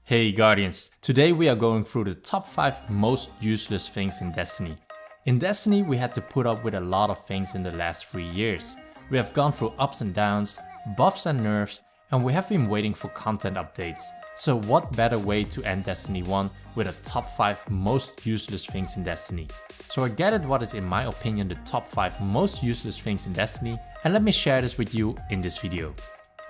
Hey Guardians, today we are going through the top 5 most useless things in Destiny. In Destiny we had to put up with a lot of things in the last 3 years. We have gone through ups and downs, buffs and nerfs, and we have been waiting for content updates. So what better way to end Destiny 1 with a top 5 most useless things in Destiny. So I gathered what is in my opinion the top 5 most useless things in Destiny and let me share this with you in this video.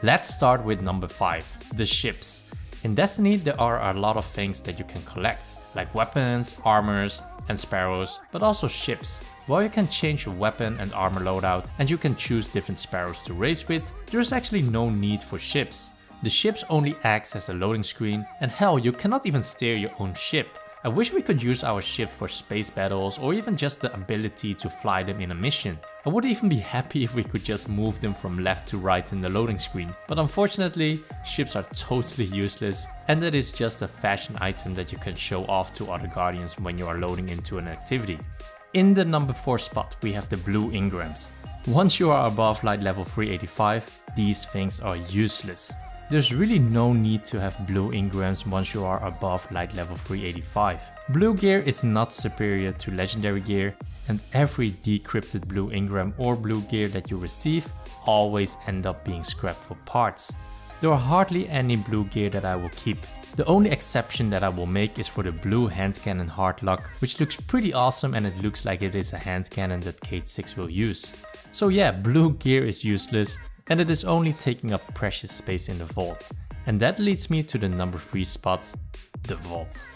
Let's start with number 5, the ships. In Destiny there are a lot of things that you can collect, like weapons, armors and sparrows, but also ships. While you can change your weapon and armor loadout and you can choose different sparrows to race with, there is actually no need for ships. The ships only acts as a loading screen and hell, you cannot even steer your own ship. I wish we could use our ship for space battles or even just the ability to fly them in a mission. I would even be happy if we could just move them from left to right in the loading screen. But unfortunately, ships are totally useless and that is just a fashion item that you can show off to other Guardians when you are loading into an activity. In the number 4 spot we have the blue engrams. Once you are above light level 385, these things are useless. There's really no need to have blue engrams once you are above light level 385. Blue gear is not superior to legendary gear and every decrypted blue engram or blue gear that you receive always end up being scrapped for parts. There are hardly any blue gear that I will keep. The only exception that I will make is for the blue hand cannon Hardlock, which looks pretty awesome and it looks like it is a hand cannon that Cayde-6 will use. So yeah, blue gear is useless and it is only taking up precious space in the vault. And that leads me to the number 3 spot, the vault.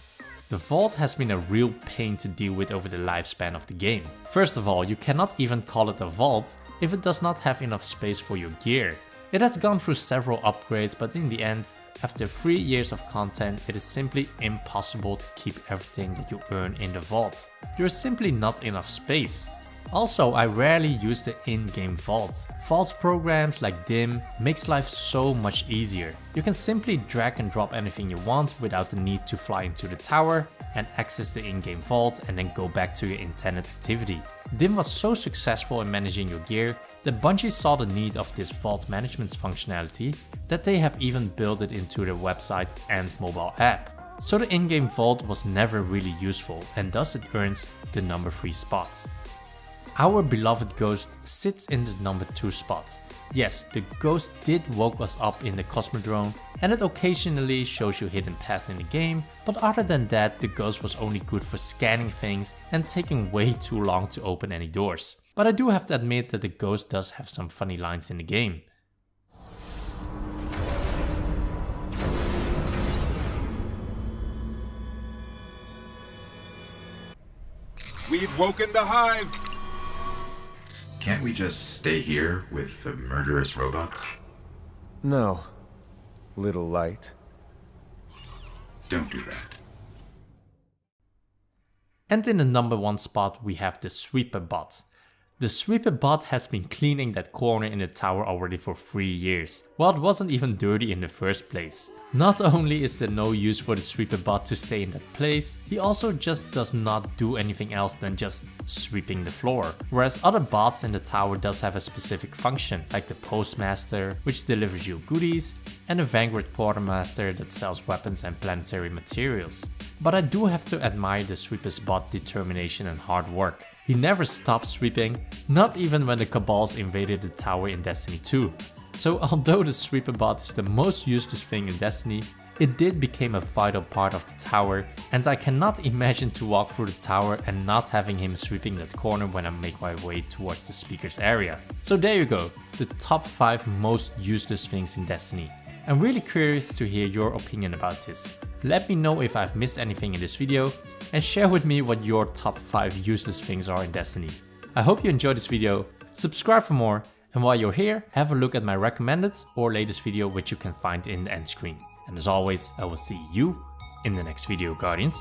The vault has been a real pain to deal with over the lifespan of the game. First of all, you cannot even call it a vault if it does not have enough space for your gear. It has gone through several upgrades, but in the end, after 3 years of content, it is simply impossible to keep everything that you earn in the vault. There is simply not enough space. Also, I rarely use the in-game vault. Vault programs like DIM makes life so much easier. You can simply drag and drop anything you want without the need to fly into the tower and access the in-game vault and then go back to your intended activity. DIM was so successful in managing your gear that Bungie saw the need of this vault management functionality that they have even built it into their website and mobile app. So the in-game vault was never really useful and thus it earns the number 3 spot. Our beloved Ghost sits in the number 2 spot. Yes, the Ghost did woke us up in the Cosmodrome and it occasionally shows you hidden paths in the game, but other than that the Ghost was only good for scanning things and taking way too long to open any doors. But I do have to admit that the Ghost does have some funny lines in the game. We've woken the hive! Can't we just stay here with the murderous robots? No. Little light. Don't do that. And in the number 1 spot we have the Sweeper Bot. The Sweeper Bot has been cleaning that corner in the tower already for 3 years, while it wasn't even dirty in the first place. Not only is there no use for the Sweeper Bot to stay in that place, he also just does not do anything else than just sweeping the floor. Whereas other bots in the tower does have a specific function, like the Postmaster, which delivers you goodies, and the Vanguard Quartermaster that sells weapons and planetary materials. But I do have to admire the Sweeper's bot determination and hard work. He never stopped sweeping, not even when the Cabals invaded the tower in Destiny 2. So although the Sweeper bot is the most useless thing in Destiny, it did become a vital part of the tower and I cannot imagine to walk through the tower and not having him sweeping that corner when I make my way towards the speaker's area. So there you go, the top 5 most useless things in Destiny. I'm really curious to hear your opinion about this. Let me know if I've missed anything in this video and share with me what your top 5 useless things are in Destiny. I hope you enjoyed this video, subscribe for more, and while you're here, have a look at my recommended or latest video which you can find in the end screen. And as always, I will see you in the next video, Guardians.